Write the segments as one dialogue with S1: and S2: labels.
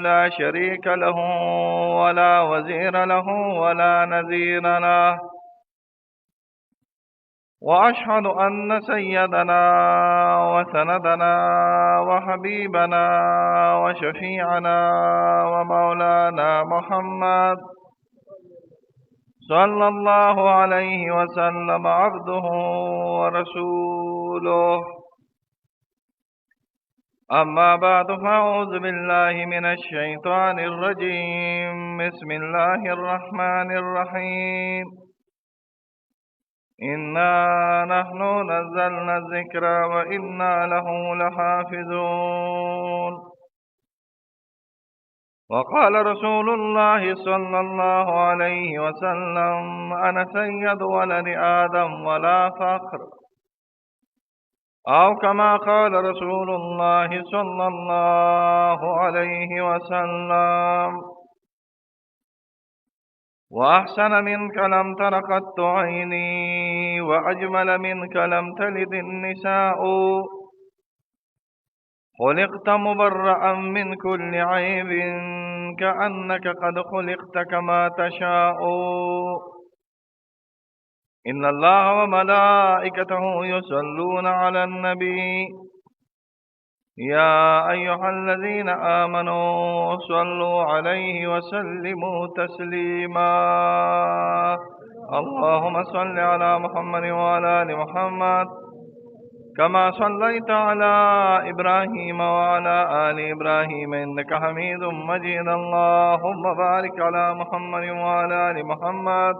S1: لا شريك له ولا وزير له ولا نذير له، وأشهد أن سيدنا وسندنا وحبيبنا وشفيعنا ومولانا محمد صلى الله عليه وسلم عبده ورسوله. أما بعد، فأعوذ بالله من الشيطان الرجيم. بسم الله الرحمن الرحيم. إنا نحن نزلنا الذكر وإنا له لحافظون. وقال رسول الله صلى الله عليه وسلم: أنا سيد ولد آدم ولا فخر. أو كما قال رسول الله صلى الله عليه وسلم: وأحسن منك لم تر قط عيني، وأجمل منك لم تلد النساء، خلقت مبرأ من كل عيب، كأنك قد خلقت كما تشاء. إن الله وملائكته يصلون على النبي، يا أيها الذين آمنوا صلوا عليه وسلموا تسليما. اللهم صل على محمد وعلى آل محمد كما صليت على إبراهيم وعلى آل إبراهيم إنك حميد مجيد. اللهم بارك على محمد وعلى آل محمد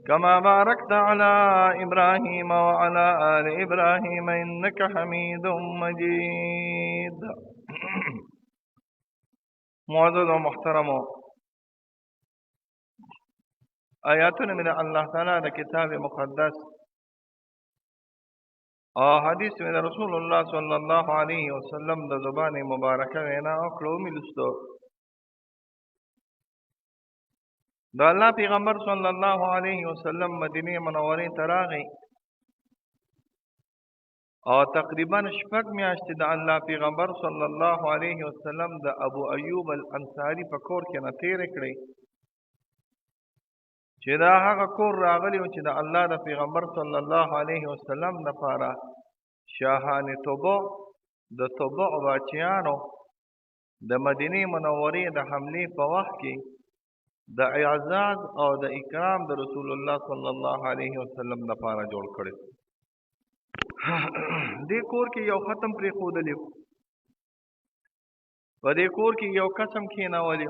S1: كما باركت على إبراهيم وعلى آل إبراهيم إنك حميد مجيد. معزز و محترم آیاتونه من الله تعالی د کتاب مقدس او حدیث من رسول الله صلی الله علیه وسلم د زبان مبارکه وینا او کړو ملستو د الله پیغمبر صلی الله علیه وسلم مدینه منورې ته راغی او تقریبا شپږ میاشتې د الله پیغمبر صلی الله علیه وسلم د ابو ایوب الانصاری په کور کې نه تیرې کړې چې دا هغه کور راغلی و چې د الله د پیغمبر صلی الله علیه وسلم لپاره شاهان توبه د توبه او بچیانو د مدینه منورې د حملې په وخت کې د اعزاز او د اکرام د رسول الله صلی الله علیه وسلم لپاره جوړ کړی. دې کور کې یو ختم پرې ښودلی په دې کور کې یو قسم کښېنولی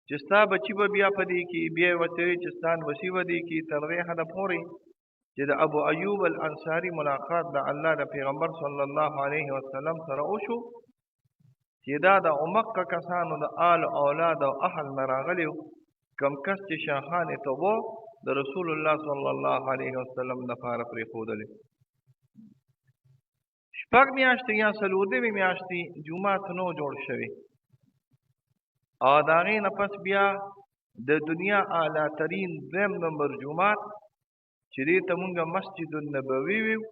S1: چې ستا بچي به بیا په دې کې بیا یې ورته ویل چې ستا نوسي به دې کې تر دې حده پورې چې د ابو ایوب الانصاري ملاقات د الله د پیغمبر صلی الله علیه وسلم سره وشو چې دا د عمقه کسانو د آل اولاد او اهل نه راغلي کم کس چې شاهان توبه د رسول الله صلی الله علیه وسلم لپاره پرېښودلې. شپږ میاشتې یا څلور دېرې میاشتې جومات نو جوړ شوی او د هغې نه پس بیا د دنیا اعلی ترین دویم نمبر جومات چې دې ته مونږ مسجد النبوي ویو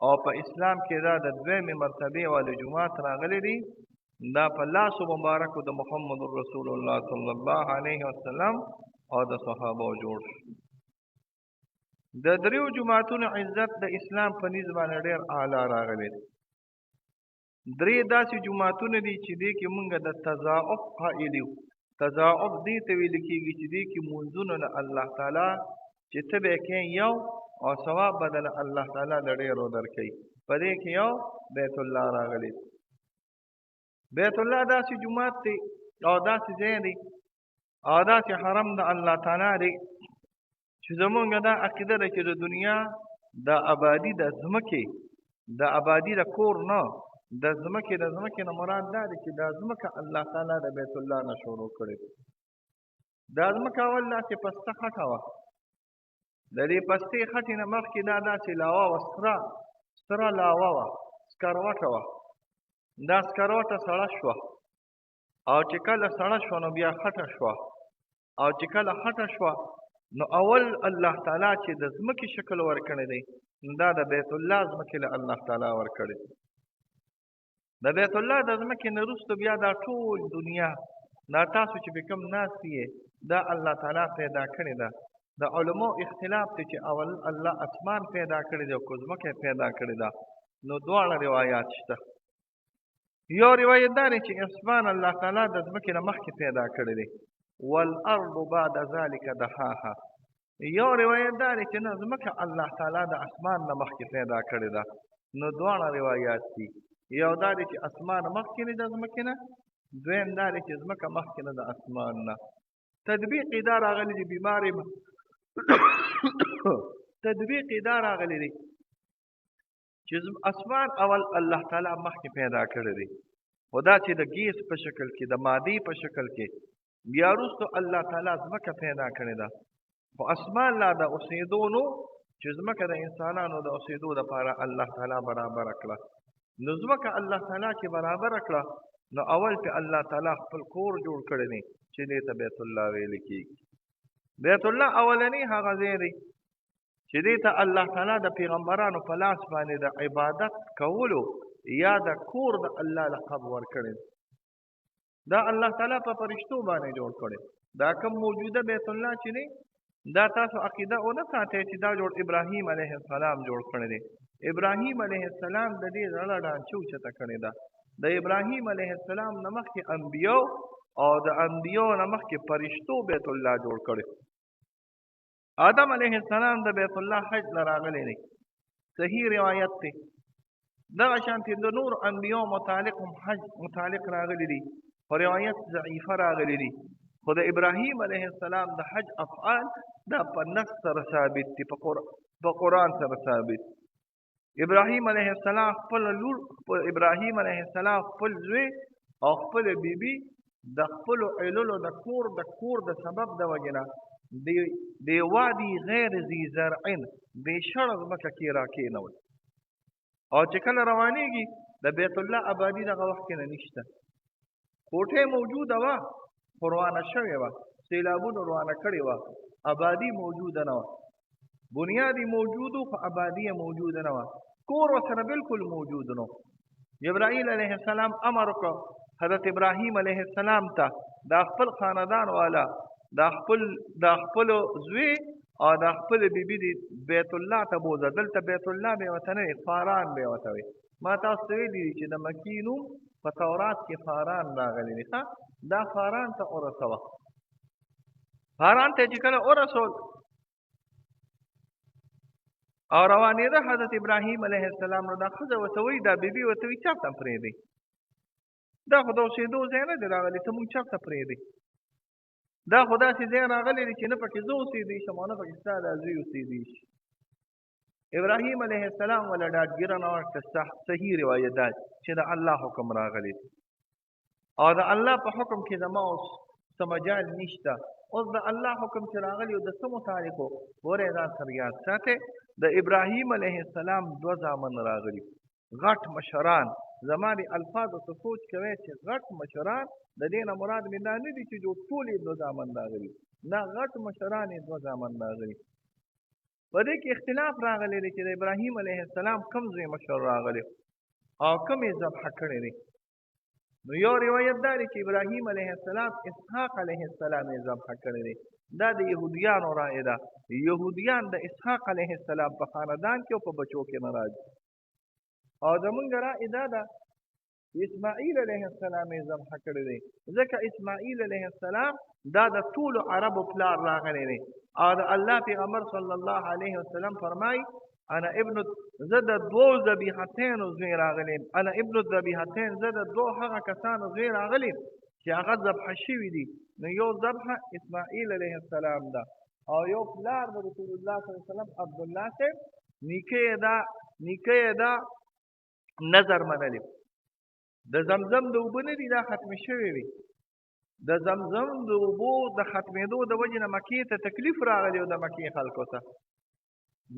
S1: او په اسلام کې دا د دویمې مرتبې والے جومات راغلی دی. دا په لاسو مبارکو د محمد رسول الله صلی الله علیه وسلم او د صحابه جوړ شو. د دریو جوماتونو عزت د اسلام په نیز باندې ډېر اعلی راغلی دی. درې داسې جوماتونه دي چې دې کې مونږ د تضاعف قائل یو. تضاعف دې ته ویل کېږي چې دې کې مونځونه له الله تعالی چې ته به کې یو او ثواب به د الله تعالی د ډېرو درکوي. په دې کې یو بیت الله راغلی دی. بیت الله داسې جومات دی او داسې ځای دی او داسې حرم د الله تعالی دی چې زمونږ دا عقیده ده چې د دنیا د آبادي د ځمکې د آبادي د کور نه د ځمکې نه مراد دا دی چې دا ځمکه الله تعالی د بیت الله نه شروع کړې ده. دا ځمکه اول داسې پسته خټه وه، د دې پستې خټې نه مخکې دا داسې لاوه وه، ستره لاوه وه، سکروټه وه. دا سکروټه سړه شوه او چې کله سړه شوه نو بیا خټه شوه او چې کله خټه شوه نو اول الله تعالی چې د ځمکې شکل ورکړی دی دا د بیت الله ځمکې له الله تعالی ورکړی دی. د بیت الله د ځمکې نه وروسته بیا دا ټول دنیا دا تاسو چې په کوم ناست یې دا الله تعالی پیدا کړې ده. د علماء اختلاف دی چې اول الله اسمان پیدا کړی دی او که ځمکه پیدا کړې ده. نو دواړه روایات شته. یو روایت دا دی چې اسمان الله تعالی د ځمکې نه مخکې پیدا کړی دی. والارض بعد ذلك دحاها. یو روایت دا دی چې نه ځمکه الله تعالی د اسمان نه مخکې پیدا کړې ده. نو دواړه روایات دي. یو دا دی چې اسمان مخکې نه د ځمکې نه، دویم دا دی چې ځمکه مخکې نه د اسمان نه. تطبیق یې دا راغلی دی بیمارې تطبیق یې دا راغلی دی چې اسمان اول الله تعالی مخکې پیدا کړی دی، خو دا چې د ګیس په شکل کې د مادې په شکل کې بیا وروسته الله تعالی ځمکه پیدا کړې ده. خو اسمان لا د اوسېدو نو چې ځمکه د انسانانو د اوسېدو دپاره الله تعالی برابره کړه. نو ځمکه الله تعالی چې برابره کړه نو اول پې الله تعالی خپل کور جوړ کړی دی چې دې ته بیت الله ویل کېږي. بیت الله اولنی هغه ځای دی چې دې ته الله تعالی د پیغمبرانو په لاس باندې د عبادت کولو یا د کور د الله لقب ورکړی. دا الله تعالی په فرشتو باندې جوړ کړی. دا کوم موجوده بیت الله چې دی دا تاسو عقیده ونه ساتئ چې دا جوړ ابراهیم علیه السلام جوړ کړی دی. ابراهیم علیه السلام د دې زړه ډانچه اوچته کړې ده. د ابراهیم علیه السلام نه مخکې انبیاو او د انبیاو نه مخکې فرشتو بیت الله جوړ کړی. آدم علیه السلام د بیت الله حج له راغلی دی. صحیح روایت دی. دغه شانتې د نور انبیاو متعلق هم حج متعلق راغلی دی، خو روایت ضعیفه راغلی دی. خو د ابراهیم علیه السلام د حج افعال دا په نص سره ثابت دي، په قرآن سره ثابت. ابراهیم علیه السلام خپل لور ابراهیم علیه السلام خپل زوی او خپل بیبي د خپلو عللو د کور د سبب د وجې نه د وادي غیر ذي زرعن بې شړه ځمکه کې راکېنول. او چې کله روانېږي د بیت الله آبادي دغه وخت کې نه نشته. کوټې موجوده وه خو روانه شوې وه، سیلابونو روانه کړې وه، آبادي موجوده نه وه. بنیاد یې موجود و خو آبادي یې موجوده نه وه. کور ورسره بلکل موجود نه و. جبرائیل علیه السلام امر وکړ حضرت ابراهیم علیه السلام ته دا خپل خاندان والا دا خپلو زوی او دا خپل بیبي دی بیت الله ته بوځه. دلته بیت الله به یې ورته نه وي، فاران به یې ورته وي. ما تاسو ته ویلي دي چې د مکې نوم په تورات کې فاران راغلی دی. دا فاران ته ورسوه. فاران ته چې کله ورسول او روانېده حضرت ابراهیم علیه السلام نو دا ښځه ورته وایي دا بیبي ورته وایي چېرته پرېږدئ، دا خو د اوسېدو ځای نه دی راغلی، ته مونږ چېرته پرېږدئ؟ دا خو داسې ځای راغلی دی چې نه پکې زه اوسېدی شم او نه پکې ستا دا زوی اوسېدی شي. ابراهیم علیه السلام وله ډاډګیره نه ورکړه. صحیح روایت دا چې د الله حکم راغلی او د الله په حکم کې زما اوس څه مجال نشته. اوس د الله حکم چې راغلی او د څه متعلق و ګورئ ځان سره یاد ساتئ. د ابراهیم علیه السلام 2 زامن راغلي، غټ مشران. زما د الفاظو څه سوچ کوئ چې غټ مشران د دې نه مراد مې دا نه دي چې جو ټول یې 2 زامن راغلي، نه غټ مشران یې 2 زامن راغلي. په دې کې اختلاف راغلی دی چې د ابراهیم علیه السلام کوم ځای مشر راغلی او کوم یې ذبح کړی دی. نو یو روایت دا دی چې ابراهیم علیه السلام اسحاق علیه السلام یې ذبح کړی دی. دا د یهودیانو رایه ده. یهودیان د اسحاق علیه السلام په خاندان کې او په بچو کې نه راځي. او زمونږ رایه دا ده اسماعیل علیه السلام یې ذبح کړی دی، ځکه اسماعیل علیه السلام دا د ټولو عربو پلار راغلی دی. او د الله پیغمبر صلی الله علیه وسلم فرمایي انا ابن زه د 2 ذبیحتینو زوی راغلی، انا ابن الذبیحتین، زه د 2 هغه کسانو زوی راغلی چې هغه ذبح شوي دي. نو یو ذبح اسماعیل علیه السلام ده او یو پلار د رسول الله صلی الله علیه وسلم عبدالله صاحب نیکه یې دا نظر منلی. د زمزم د اوبه نه دي دا ختمې شوې وي. د زمزم د اوبو د ختمېدو د وجې نه مکې ته تکلیف راغلی او د مکې خلکو ته.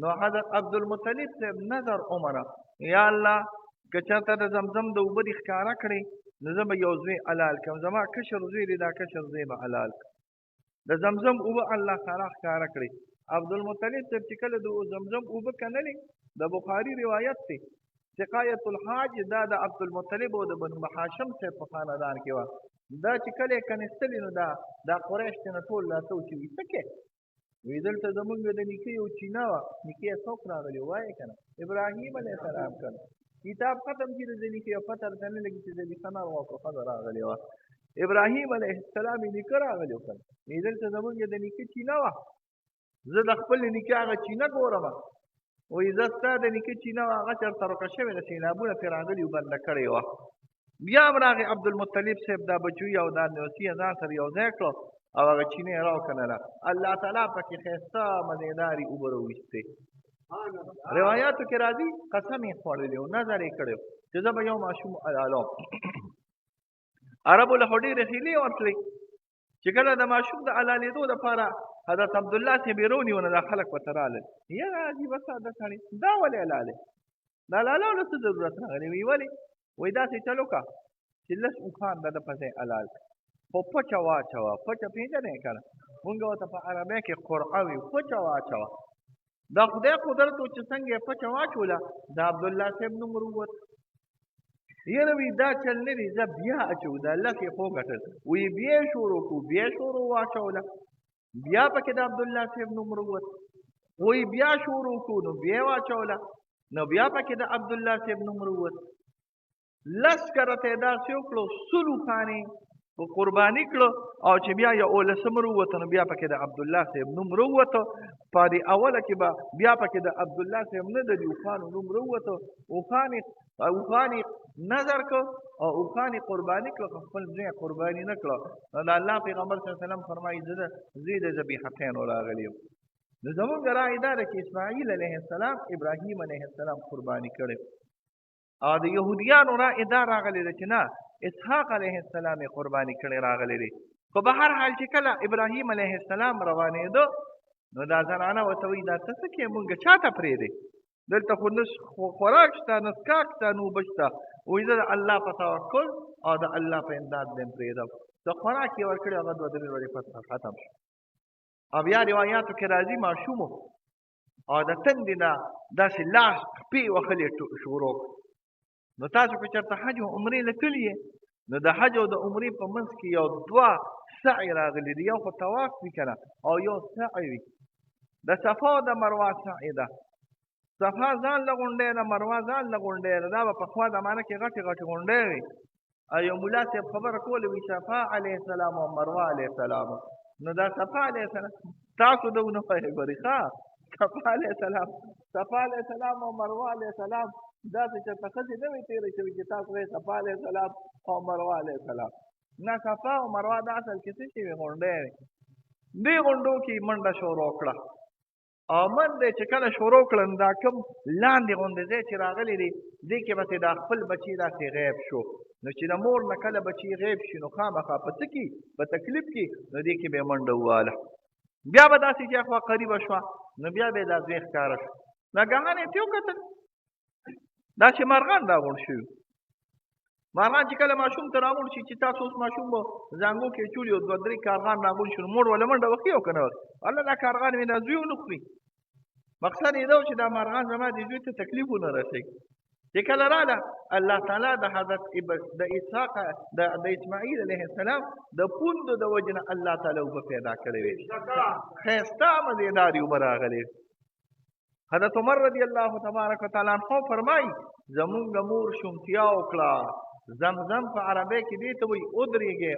S1: نو حضرت عبدالمطلب صاحب نظر ومنه، یا الله که چېرته د زمزم د اوبه دې ښکاره کړې نو زه به یو زوی حلال کړم، زما کشر زوی دی دا کشر زوی به حلال کړم. د زمزم اوبه الله تعالی ښکاره کړې. عبدالمطلب صاحب چې کله د زمزم اوبه کنلې د بخاري روایت دی چې سقایت الحاج دا د عبدالمطلب او د بنو هاشم صاحب په خاندان کې وه. دا چې کله یې کنستلي نو دا قریش ته نه ټول راته و چې وي څه کې وی دلته زمونږ د نیکه یو چینه وه، نیکه یې څوک راغلی وایې که نه ابراهیم علیه السلام که نه کتاب ختم کړي د نیکه یو پته ورته نه لګي چې زلیخه ناروغه کړه ښځه راغلې وه. ابراهیم علیه السلام یې نیکه راغلی و که نه وی دلته زمونږ د نیکه چینه وه، زه د خپل نیکه هغه چینه ګورم وایي زه ستا د نیکه چینه وه هغه چېرته روکه شوې ده سیلابونه پرې راغلي و بنده کړې وه. بیا هم راغی عبدالمطلب صاحب دا بچوي او دا نوسي یې ځان سره یو ځای کړو او هغه چینه یې راوکنله. الله تعالی پکې ښایسته مزېدارې اوبه راویستې. روایاتو کې راځي قسم یې خوړلی و، نظر یې کړی و چې زه به یو ماشوم حلالوم. عربو له خو ډېرې حیلې ورتلې چې کله د ماشوم د حلالېدو دپاره حضرت عبدالله صاحب یې رونیونه دا خلک ورته رالل. یاره عجیبه ساده سړی دا ولې حلالې دا حلالولو څه ضرورت راغلی وی ولې وایي داسې چل وکړه چې لس اوښان د ده په ځای حلال خو پچه واچوه. پچه پېژنې که نه مونږ ورته په عربۍ کې قرعه وي پچه واچوه. دا خدای قدرت و چې څنګه یې پچه واچوله د عبدالله صاحب نوم وروت. یاره وی دا چل نه دی زه بیا اچو دا لس یې خو ګټل وی بیا یې شروع کړو بیا یې شروع واچوله بیا پکې د عبدالله صاحب نوم وروت. وی بیا شروع کړو نو بیا یې واچوله نو بیا پکې د عبدالله صاحب نوم وروت. لس کرته یې داسې وکړو سلو خانې په قرباني کړو او چې بیا یو اولسم وروته نو بیا پکې د عبدالله صاحب نوم وروته. په دې اوله کې به بیا پکې د عبدالله صاحب نه د اوښانو نوم وروته. اوښانې نظر کړ او اوښانې قرباني کړه خو خپل ځای قرباني نه کړه. نو د الله پیغمبر صلی الله علیه وسلم فرمایي زه د ذبیحتینو راغلی یم. نو زمونږ رایې دا ده چې اسماعیل علیه السلام ابراهیم علیه السلام قرباني کړی او د یهودیانو رایې دا راغلی ده چې نه اسحاق علیه السلام یې قرباني کړی راغلی دی. خو به هر حال چې کله ابراهیم علیه السلام روانېده نو دا زنانه ورته وایي دا ته څه کې مونږ چا ته پرېږدې دلته خو نه خوراک شته نه څښاک شته نه اوبه شته. وایي زه د الله په توکل او د الله په امداد دې پرېږدم. د خوراک یې ورکړی هغه دوه درې ورځې پس ختم شو. او بیا روایاتو کې راځي ماشوم او د تندې نه داسې لاس خپې وهلې شروع نو تاسو که چېرته حج او عمرې له کلي یې نو د حج او د عمرې په منځ کې یو دوه سعی راغلی دی. یو خو طواف وي که نه او یو سعی وي. د صفا او د مروه سعی ده. صفا ځان له غونډی ده مروه ځان له غونډی ده. دا به پخوا زمانه کې غټې غټې غونډۍ وي او یو ملا صاحب خبره کوله وي صفا علیه السلام او مروه علیه السلام. نو دا صفا علیه السلام تاسو د ونه پوهېږئ ښه صفا علیه السلام او مروه علیه السلام داسې چېرته ښځې نه وي تېرې شوي چې تاسو وایئ صفا علیه السلام او مروه علیه السلام. نه صفا او مروه دا اصل کې څه شوي غونډۍ وي. دې غونډو کې منډه شروع کړه او منډه چې کله شروع کړه نو دا کوم لاندې غوندې ځای چې راغلی دی دې کې به دا خپل بچي داسې غیب شو. نو چې د مور نه کله بچي غیب شي نو خامخا په څه کې په تکلیف کې نو دې کې به یې منډه وواله. بیا به داسې چې اخوا قریبه شوه نو بیا به یې دا ځای ښکاره شو. ناګهانه یې ته وکتل داسې مارغان راغونډ شوي. مارغان چې کله ماشوم ته راغونډ شي چې تاسو اوس ماشوم به زانګو کې چولي او دوه درې کارغان راغونډ شي نو مور ولې منډه وکړي او که نه وکړي الله دا کارغان مې دا زوی ونه خوري. مقصد یې دا و چې دا مارغان زما د زوی ته تکلیف ونه رسوي. چې کله راله الله تعالی د حضرت د اسحاق د اسماعیل علیه السلام د پوندو د وجې نه الله تعالی اوبه پیدا کړې وې ښایسته مزېدارې اوبه راغلې. حضرت عمر رضی الله تبارک وتعالی عنه فرمایي زمونږ مور شومتیا وکړه. زمزم په عربۍ کې دې ته وایي ودرېږې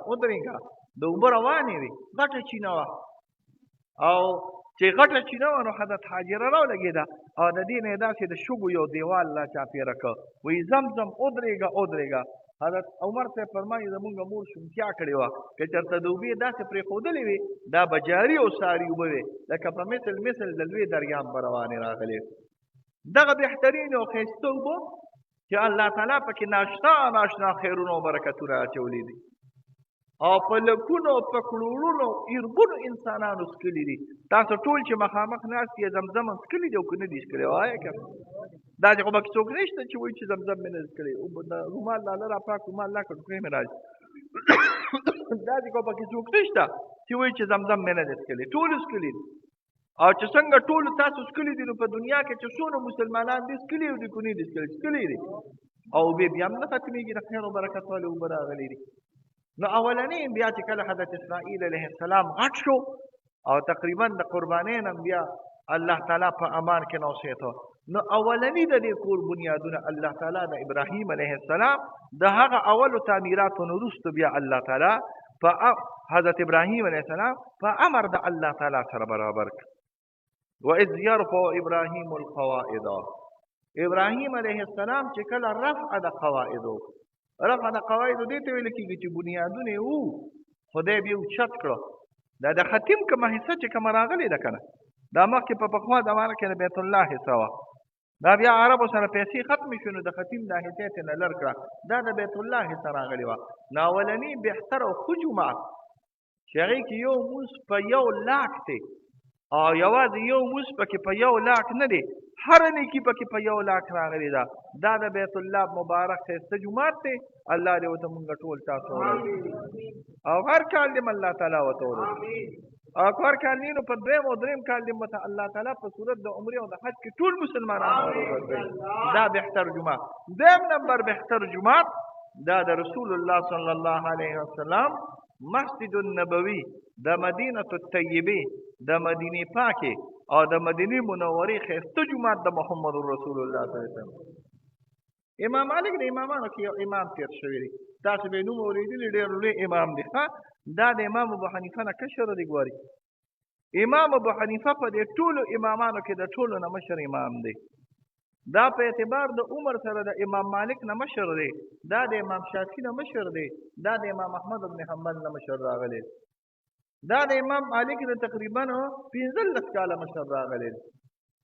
S1: ودرېږه د اوبه روانې وې غټه چینه وه او چې غټه چینه وه نو حضرت حاجره راولګېده او د دې نه یې داسې د شګو یو دیوال لا چاپېره کړ. وایي زمزم ودرېږه. حضرت عمر صاحب فرمایي زمونږ مور شومتیا کړې وه که چېرته د اوبې داسې پرېښودلې وې دا به جاري او ساري اوبه وې لکه په مثل د لوی دریاب به روانې راغلې. دغه بهترین او ښایسته اوبه چې الله تعالی پکې ناشنا خیرونه او برکتونه اچولي دي او په لکونو په کروړونو اربونو انسانانو څکلي دي. تاسو ټول چې مخامخ ناست یې زمزم څکلي دي او که نه دي څکلي وایه که دا چې خو پکې څوک نشته چې وایي چې زمزم مې نه څکلی د رومال لاله را پاک رومال لا کړ ټوکرې مې راځي دا چې خو پکې څوک نشته چې وایي چې زمزم مې نه دی څکلی ټول څکلي دي. او چې څنګه ټول تاسو څکلي دي نو په دنیا کې چې څونه مسلمانان دي څکلي دي کو نه دي څکلي دي او بیا هم نه ختمېږي د خیر او برکت والي اوبه راغلي دي. نو اولنی انبیا چې کله حضرت اسماعیل علیه السلام غټ شو او تقریبا د قربانۍ نه بیا الله تعالی په امان کې نوسېته، نو اولنی د دې کور بنیادونه الله تعالی د ابراهیم علیه السلام د هغه اولو تعمیراتو نه وروسته بیا الله تعالی په حضرت ابراهیم علیه السلام په امر د الله تعالی سره برابر کړ. وَإِذْ يَرْفَعُ إِبْرَاهِيمُ الْقَوَاعِدَ، ابراهیم علیه السلام چې کله رفع د قواعدو دې ته ویل کېږي چې بنیادونه وو خدای بیا اوچت کړه. دا د ختم کومه حصه چې کومه راغلې ده که نه، دا مخکې په پخوا زمانه کې د بیت الله حصه وه، دا بیا عربو سره پیسې ختمې شوې نو د ختم دا حصه یې ترېنه لر کړه، دا د بیت الله حصه راغلې وه. نو اولني بهتر او ښه جومات چې هغې کې یو مونځ په 1 لاک دی او یوازې یو مونځ پکې په 1 لاک نه دی، هر نیکي پکې په 1 لاک راغلې ده. دا د بیت الله مبارک ښایسته جومات دی. الله دې ورته مونږ ټول تاسو ورسوي او هر کال دې الله تعالی ورته ورسوي او که هر کال نه نو په 2 او 3 کال دې ورته الله تعالی په صورت د عمرې او د حج کې ټول مسلمانان ورسوي. دا بهتر جومات. دویم نمبر بهتر جومات دا د رسول الله صلی الله علیه وسلم مسجد النبوي د مدینه الطیبه د مدینې پاکې او د مدینې منورې ښایسته جومات د محمد رسول الله صلی الله علیه وسلم. امام مالک د امامانو کې یو امام تیر شوی دی، تاسو به یې نوم اورېدلي، ډېر لوی امام دی. دا د امام ابو حنیفه نه کشر دی. ګورئ امام ابو حنیفه په دې ټولو امامانو کې د ټولو نه مشر امام دی. دا په اعتبار د عمر سره د امام مالک نه مشر دی، دا د امام شافعي نه مشر دی، دا د امام احمد بن حنبل نه مشر راغلی، دا د امام مالک نه تقریبا 15 کاله مشر راغلی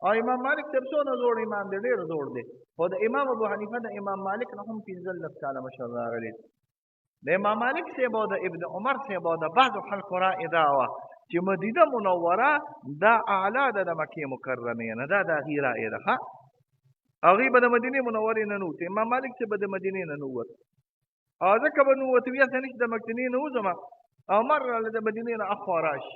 S1: او امام مالک تر څونه زوړ امام دی، ډېر زوړ دی، خو د امام ابو حنیفه د امام مالک نه هم 15 کاله مشر راغلی. د امام مالک صاحب او د ابن عمر صاحب او د بعضو خلکو رایې دا وه چې مدینه منوره دا اعلی ده د مکې مکرمې نه، دا د هغې رایې ده. هغوی به د مدینې منورې نه نووت، امام مالک چې به د مدینې نه نووت او ځکه به نووت وي هسې نه چې د مدینې نه وځمه او مر راله د مدینې نه اخوا راشي،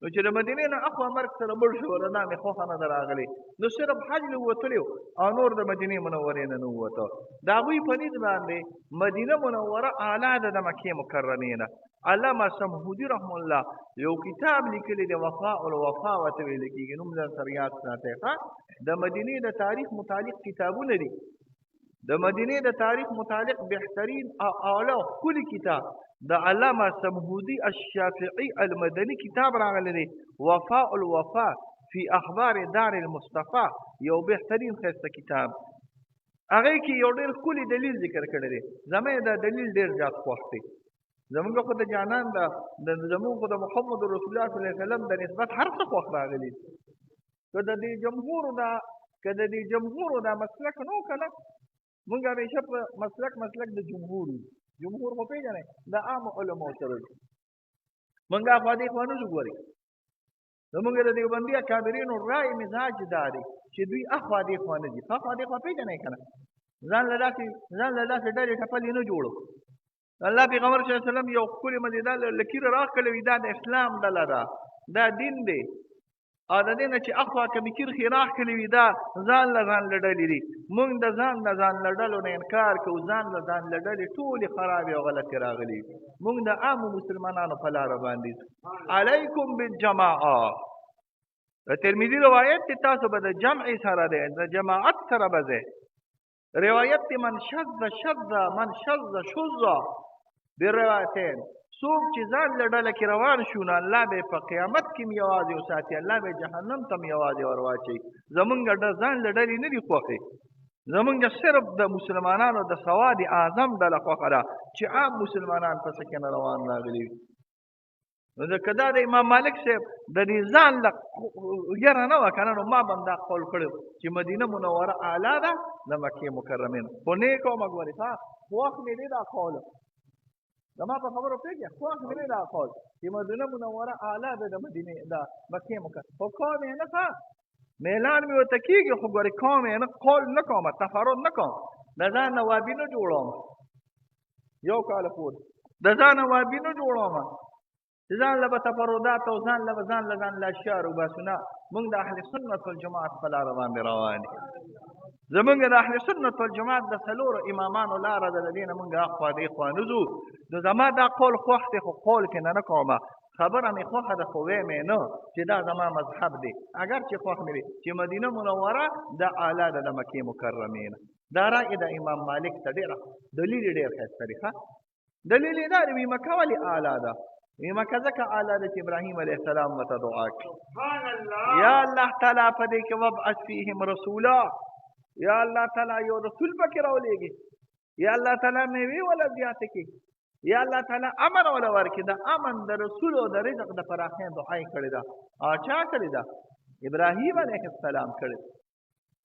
S1: نو چې د مدینې نه اخوا مرګ سره مړ شو رضا مې خوښه نه ده راغلی، نو صرف حج نه وتلی او نور د مدینې منورې نه نه ووته. د هغوی په نیز باندې مدینه منوره اعلی ده د مکې مکرمې نه. علامه سمهودي رحم الله یو کتاب لیکلی دی، وفاء الوفا ورته ویل کېږي، نوم ځان سره یاد ساتئ. د مدینې د تاریخ متعلق کتابونه دي، د مدینې د تاریخ متعلق بهترین او اعلی او ښکلي کتاب د علامه سمهودي الشافعي المدني کتاب راغلی دی، وفاء الوفا فی اخبار دار المصطفى، یو بهترین ښایسته کتاب. هغې کې یو ډېر ښکلي دلیل ذکر کړی دی. زما دا دلیل ډېر زیات خوښ دی. زمونږ خو د جانان زمونږ خو د محمد رسول الله صلی الله علیه وسلم د نسبت هر څه خوښ راغلی. که د دې جمهورو دا مسلک نه و که نه، مونږ همیشه په مسلک د جمهور وو. جمهور خو پېژنئ د عامو علماو سره دي، مونږ اخوا دې خوا نه ځو. ګورئ زمونږ د دیوبندي اکابرینو رای مزاج دا دی چې دوی اخوا دې خوا نه ځي. اخوا دې خوا پېژنئ که نه، ځان له داسې ډلې ټپلې نه جوړو. الله پیغمبر صلی الله علیه وسلم یو ښکلې مزېدار لکیره راښکلې وي، دا د اسلام ډله ده، دا دین دی. او د دې نه چې اخوا کومې کرښې راښکلې وي دا ځان له ډلې دي. مونږ د ځان له ډلو نه انکار کوو، ځان له ډلې ټولې خرابې او غلطې راغلي. مونږ د عامو مسلمانانو په لاره باندې علیکم بالجماعه. د ترمذي روایت دی، تاسو به د جمع سره دی، د جماعت سره به ځئ. روایت دی من شذ بروایتین، څوک چې ځان له ډله کې روان شو نو الله به په قیامت کې یوازې وساتي، الله به جهنم ته یوازې ورواچوي. زمونږ ځان له ډلې نه دي خوښې، زمونږ صرف د مسلمانانو د سواد اعظم ډله خوښه ده چې عام مسلمانان پسې کې نه روان راغلي وي. نو ځکه دا د امام مالک صاحب د دې ځان له یره نه وه که نه، نو ما به هم دا قول کړی چې مدینه منوره اعلی ده د مکې مکرمې نه. خو نه یې کومه ګورې خوښ مې دی دا قول، زما په خبرو پوهېږې، خوښ مې دی دا قول چې مدینه منوره اعلی ده د مکې مکرمې. خو کوم یې نه میلان مې ورته کېږي، خو ګورې کوم یې نه، قول نه کوم، تفرد نه کوم، د ځان نه وابي نه جوړوم. یو کال پورې د ځان نه وابي نه جوړوم چې ځان له به تفردات او ځان له اشیاء وباسو. نه، موږ د اهل سنت والجماعت په لاره باندې روان یو. زمونږ د اهل سنت والجماعت د څلورو امامانو لاره ده، د دې نه موږ اخوا دېخوا نه ځو. نو زما دا قول خوښ دی، خو قول کې نه کومه، خبره مې خوښه ده خو ویم یې نه چې دا زما مذهب دی. اگر چې خوښ مې دی چې مدینه منوره دا اعلی ده د مکې مکرمې نه. دا رأی د امام مالک ته ډېره دلیل یې ډېر ښایسته دی. دلیل یې دا دی وي مکه ولې اعلی ده؟ وي مکه ځکه اعلی ده چې ابراهیم علیه السلام ورته دعا کړي، یا الله تعالی په دې کې وابعث فیهم رسولا، یا الله تعالی یو رسول پکې راولېږي، یا الله تعالی میوې ولا زیاتې کړي، یا الله تعالی امن ولا ورکړي. د امن د رسول او د رزق د پراخۍ دعا یې کړې ده. او چا کړې ده؟ ابراهیم علیه السلام کړې.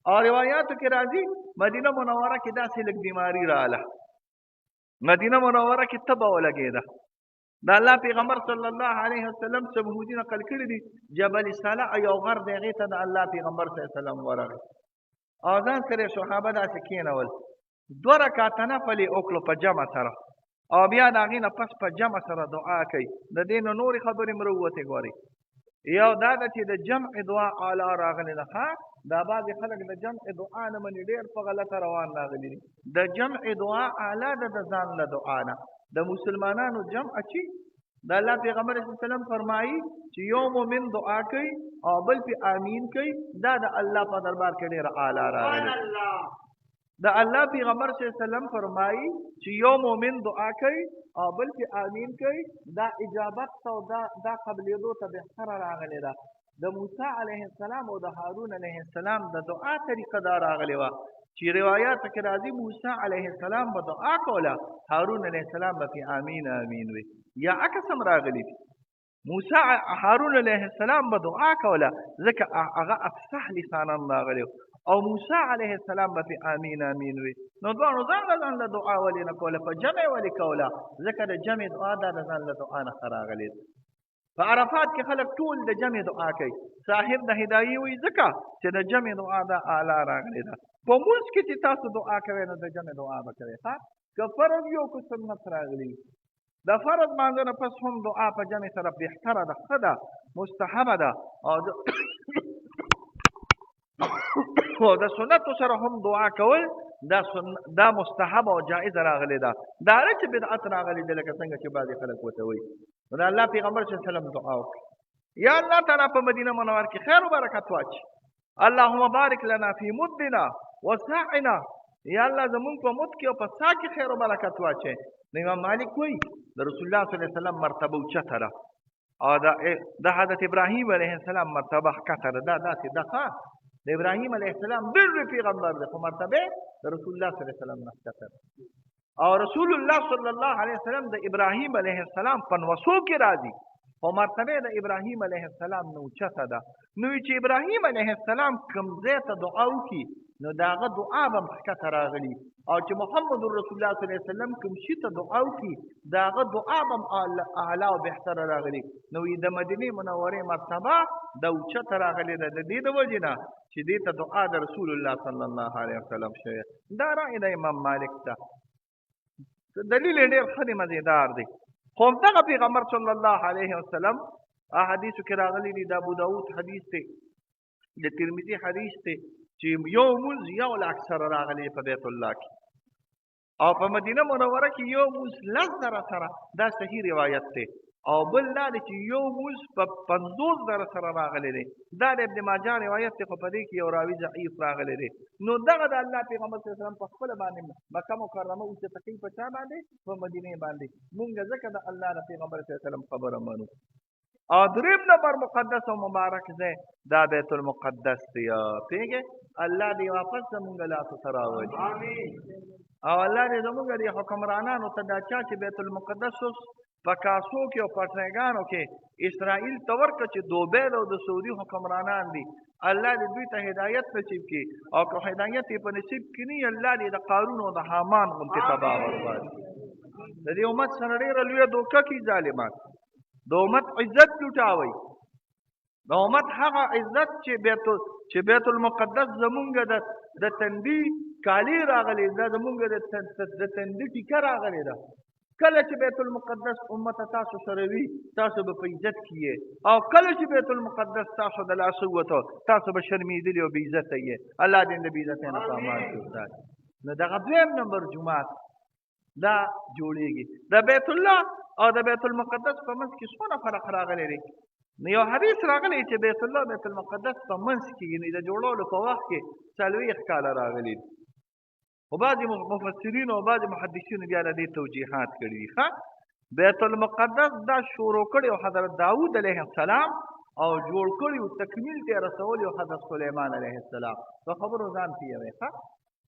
S1: او روایاتو کې راځي مدینه منوره کې داسې لږ بیماري رااله، مدینه منوره کې تبه ولګېده. د الله پیغمبر صلی الله علیه وسلم څه بهودي نقل کړي دي، جبل صالح یو غر دی، هغې ته د الله پیغمبر صلی الله علیه وسلم ورغی او ځان سره صحابه داسې کېنول، 2 رکعته نفل یې وکړو په جمع سره، او بیا د هغې نه پس په جمع سره دعا کوي. د دې نه نورې خبرې م راووتې. ګورئ، یو دا ده چې د جمع دعا اعلی راغلې ده. دا بعضې خلک د جمع دعا نه مني، ډېر په غلطه روان راغلي دي. د جمع دعا اعلی ده د ځان له دعا نه. د مسلمانانو جمع چې د الله پیغمبر صلی الله علیه وسلم فرمایي چې یو مؤمن دعا کوي او بل پې آمین کوي، دا د الله په دربار کې ډېره اعلی راغلې. د الله پیغمبر صلی الله علیه وسلم فرمایي چې یو مؤمن دعا کوي او بل پې آمین کوي، دا اجابت ته او دا قبلېدو ته بهتره راغلې ده. د موسی علیه السلام او د هارون علیه السلام د دعا طریقه دا راغلې وه چې روایاتو کې راځي موسی علیه السلام به دعا کوله، هارون علیه السلام به پې آمین آمین وي. یا عکس هم راغلی دي، هارون علیه السلام به دعا کوله ځکه هغه افصح لسانان راغلی او موسی علیه السلام به پې آمین آمین وي. نو دواړو ځان له ځان له دعا ولې نه کوله؟ په جمع ولې کوله؟ ځکه د جمع دعا دا د ځان له دعا نه ښه راغلې ده. په عرفات کې خلک ټول د جمع دعا کوي، صاحب د هدایي وي ځکه چې د جمع دعا دا اعلی راغلې ده. په مونځ کې چې تاسو دعا کوئ نو د جمع دعا به کوئ. که فرض یو که سنت راغلي، د فرض مانځه نه پس هم دعا په جمع سره بهتره ده، ښه ده، مستحبه ده. او د سنتو سره هم دعا کول دا مستحب او جائز راغلی ده. دا نه چې بدعت راغلی ده لکه څنګه چې بعضې خلک ورته وایي. نو د الله پیغمبر صلی الله علیه وسلم دعا وکړي، یا الله تعالی په مدینه منور کې خیر و برکت واچي. اللهم بارک لنا فی مدنا وساعنا، یا الله زمونږ په مد کې او په سا کې خیر و برکت واچي. نو امام مالک وایي د رسول الله صلی الله علیه وسلم مرتبه اوچته ده او د حضرت ابراهیم علیه السلام مرتبه ښکته ده. دا داسې ده د ابراهیم علیه السلام ډېر پیغمبر دی، خو مرتبه د رسول الله صلی الله علیه وسلم نه ښکته ده. او رسول الله صلی الله علیه وسلم د ابراهیم علیه السلام په نوسو کې راځي، خو مرتبه د ابراهیم علیه السلام نه اوچته ده. نو چې ابراهیم علیه السلام کوم ځای ته دعا وکړي نو د هغه دعا به هم ښکته راغلي، او چې محمد رسول الله صلی الله علیه وسلم کوم شي ته دعا وکړي د هغه دعا به هم اعلی او بهتره راغلي. نو د مدینې منورې مرتبه د اوچته راغلې ده د دې د وجې نه چې دې ته دعا د رسول الله صلی الله علیه وسلم شوې. دا رأی د امام مالک ته دلیل یې ډېر ښه دی، مزېدار دی. خو همدغه پیغمبر صلی الله علیه وسلم احادیثو کې راغلی دي، د ابو داود حدیث دی، د ترمذي حدیث دی چې یو مونځ یو لاک سره راغلی په بیت الله کې، او په مدینه منوره کې یو مونځ 10,000 سره، دا صحیح روایت دی. او بل دا دی چې یو مونځ په 50,000 سره راغلی دی، دا د ابن ماجه روایت دی، خو په دې کې یو راوي ضعیف راغلی دی. نو دغه د الله پیغمبر صلی الله علیه وسلم په خپله باندې مکه مکرمه اوچته کوي په چا باندې؟ په مدینې باندې. مونږ ځکه د الله د پیغمبر صلی الله علیه وسلم خبره منو. او دریم نمبر مقدس او مبارک ځای دا بیت المقدس دی. پوهېږې؟ الله دې واپس زمونږ لاسو ته راولي، او الله دې زمونږ دې حکمرانانو ته دا چا چې بیت المقدس اوس په کاسو کې او پټریګانو کې اسرائیل ته ورکړه چې دوبیل او د سعودي حکمرانان دي، الله دې دوی ته هدایت نصیب کړي، او که هدایت یې په نصیب کړي نه الله دې د قارون او د حامان غوندې تباه وکړي. د دې امت سره ډېره لویه دوکه کوي ظالمان، د امت عزت لوټاوئ، د امت هغه عزت چې بیت المقدس زمونږ د تندي کالي راغلی، دا زمونږ د تندي ټیکه راغلی ده، کله چې بیت المقدس امت تاسو سره وي تاسو به په عزت کې او کله چې بیت المقدس تاسو د لاسه ووته تاسو به شرمېدلي او بې عزته یې. الله دې د بې عزتۍ نه په امان کې وساتي. نو دغه دویم نمبر جومات دا جوړېږي. د بیت الله او د بیت المقدس په منځ کې څونه فرق راغلی دی. نو یو حدیث راغلی چې بیت الله بیت المقدس په منځ کې یعنې د جوړولو په وخت کې 40 کاله راغلي دي. خو بعضې مفسرینو او بعضې محدثینو بیا له دې توجیحات کړي دي. ښه بیت المقدس دا شروع کړی او حضرت داود علیه السلام او جوړ کړي او تکمیل ته رسولی او حضرت سلیمان علیه السلام. په خبرو ځان پوهوئ. ښه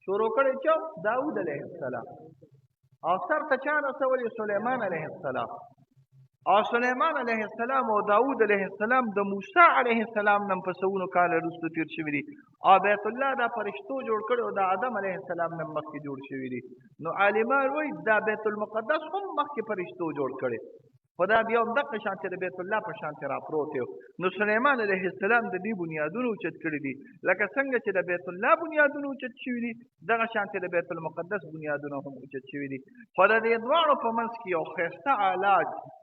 S1: شروع کړی چې داود علیه السلام او سر ته چا رسولی سلیمان علیه السلام. او سلیمان علیه السلام او داود علیه السلام د موسی علیه السلام نن په سونو کال وروسته تیر شوي دي. او بیت الله دا فرشتو جوړ کړی او د آدم علیه السلام نن مخکې جوړ شوي دي. نو عالمان وایي دا بیت المقدس هم مخکې فرشتو جوړ کړی خو دا بیا هم دغه شانتې د بیت الله په شانتې راپروت یو. نو سلیمان علیه السلام د دې بنیادونه اوچت کړي دي لکه څنګه چې د بیت الله بنیادونه اوچت شوي دي دغه شانتې د بیت المقدس بنیادونه هم اوچت شوي دي. خو د دې دواړو په منځ کې یو ښایسته اعلی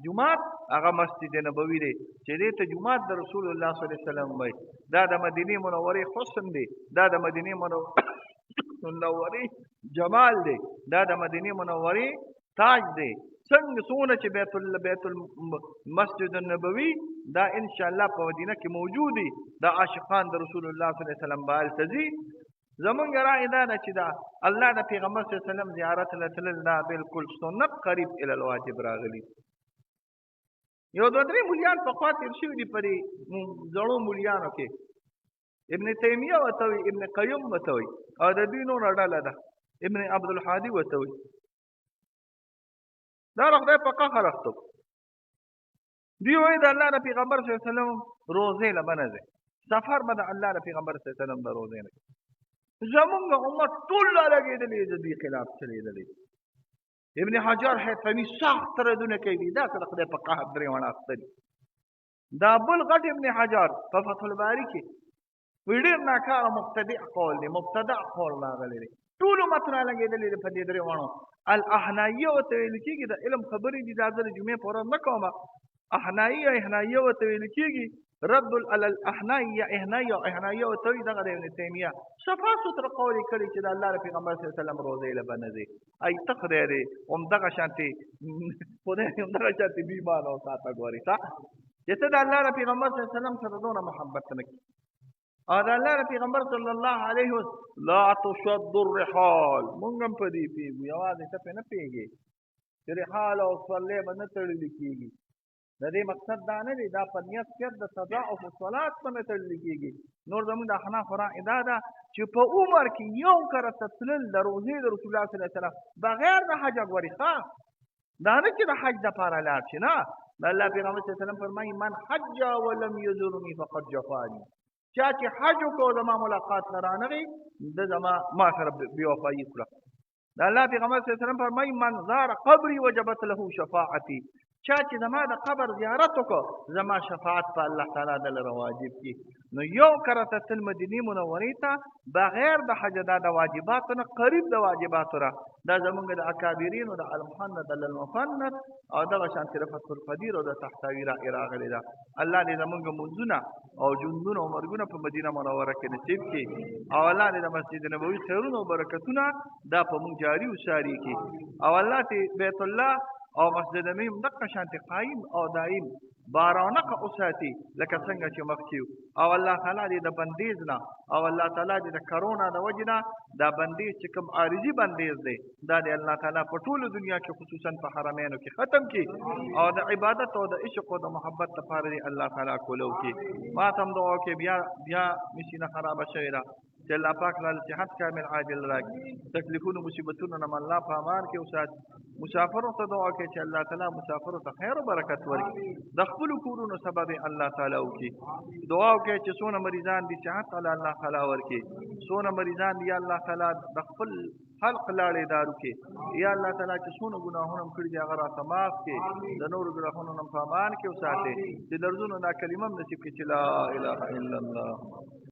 S1: جومات هغه مسجد نبوي دی چې دې ته جومات د رسول الله صلی الله علیه وسلم وایي. دا د مدینې منورې حسن دی. دا د مدینې منورې جمال دی. دا د مدینې منورې تاج دی. څنګه څونه چې بیت المسجد النبوي دا ان شاء الله په مدینه کې موجود دي. دا عاشقان د رسول الله صلی الله علیه وسلم به هلته ځي. زمونږ رأی دا ده چې دا الله د پیغمبر صلی الله علیه وسلم زیارت له تلل دا بالکل سنت قریب الی الواجب راغلي. یو دوه درې مولیان پخوا تېر شوي دي په دې زړو مولیانو کې. ابن تیمیه ورته وایي، ابن قیم ورته وایي او د دوی نوره ډله ده ابن عبدالحادي ورته وایي. دا د خدای په قهر اخته. دوی وایي د الله د پیغمبر صلی الله علیه وسلم روضې له به نه ځئ. سفر به د الله د پیغمبر صلی الله علیه وسلم د روضې نه کوي. زمونږ امت ټول رالګېدلي د دوی خلاف چلېدلی. ابن حجر حیثمي سخت ردونه کوي. دا څه د خدای په قهر درې وڼه اخته دي. دا بل غټ ابن حجر په فتح الباري کې وایي ډېر ناکاره مبتدع قول دی. مبتدع قول راغلی دی. ټول امت رالګېدلي دي په دې درې وڼو. الاحنایه ورته ویل کېږي. د علم خبرې دي دا زه د جمعې په ورځ نه کومه. احنایه احنایه ورته ویل کېږي. رد الاحنایه احنایه احنایه ورته وایي دغه د ابن تیمیه صفا سوتره قول یې کړی چې د الله د پیغمبر صلی الله علیه وسلم روضې له به نه ځي. ای ته خدای دی همدغه شانتې خدای همدغه شانتې بې ایمانه وساته ګورې ښه چې ته د الله د پیغمبر صلی الله علیه وسلم سره دونه محبت نه کړي او د الله د پیغمبر صلی الله علیه وسلم لا تشد الرحال. مونږ هم په دې پوهېږو. یوازې ته پرې نه پوهېږې چې رحال او صلې به نه تړلي کېږي. د دې مقصد دا نه دی. دا په نیت کې د تضاعف صلات به نه تړلي کېږي. نور زموږ د احنافو رأی دا ده چې په عمر کې یو کرته تلل د روضې د رسول الله صلی الله علیه وسلم بغیر د حج ګورې ښه. دا نه چې د حج دپاره لاړ شي نه. د الله پیغمبر صلی الله علیه وسلم فرمایي من حج ولم یزرني فقد جفاني. چا چې حج وکړو زما ملاقات نه رانغی د زما ما سره بېوفایي کړه. د الله پیغمبر صلی الله علیه وسلم فرمایي من زار قبري وجبت له شفاعتي. چا چې زما د قبر زیارت وکړو زما شفاعت په الله تعالی د لره واجب کړي. نو یو کرته تل مدینې منورې ته بغیر د حج دا د واجباتو نه قریب د واجباتو را. دا زمونږ د اکابرینو د المحند المفند او دغه شانتې د فتح القدیر او د تحتوي رأی راغلې ده. الله دې زمونږ منځونه او ژوندونه او مرګونه په مدینه منوره کې نصیب کړي او الله دې د مسجد نبوي خیرونه او برکتونه دا په موږ جاري او ساري کړي او الله دې بیت الله او مسجد نبوي دغه شانتې قایم او دایم بارانقه وساتي لکه څنګه چې مخکې او الله تعالی دې د بندیز نه او الله تعالی دې د کرونا د وجې نه دا بندیز چې کوم عارضي بندیز دی دا د الله تعالی په ټولو دنیا کې خصوصا په حرمینو کې ختم کړي او د عبادت او د عشق او د محبت لپاره دې الله تعالی کولو کړي. ما ته هم دعا کې بیا مشینه خرابه شوې ده چې الله پاک له صحت کامل عاجل راکړي. تکلیفونو مصیبتونو نه الله په امان کې وساتي. مسافرو ته دعا کوي چې الله تعالی مسافرو ته خیر او برکت ورکړي. د خپلو کورونو سبب الله تعالی وکړي. دعا کوي چې څونه مریضان دي صحت الله تعالی ورکړي. څونه مریضان دي الله تعالی د خپل خلق لاړې دارو کې یا الله تعالی چې څونه ګناهونه هم کړي دي هغه راته معاف کړي. د نورو ګناهونو نه په امان کې وساتي. د درځونو دا کلمه هم نصیب کړي چې لا اله الا الله.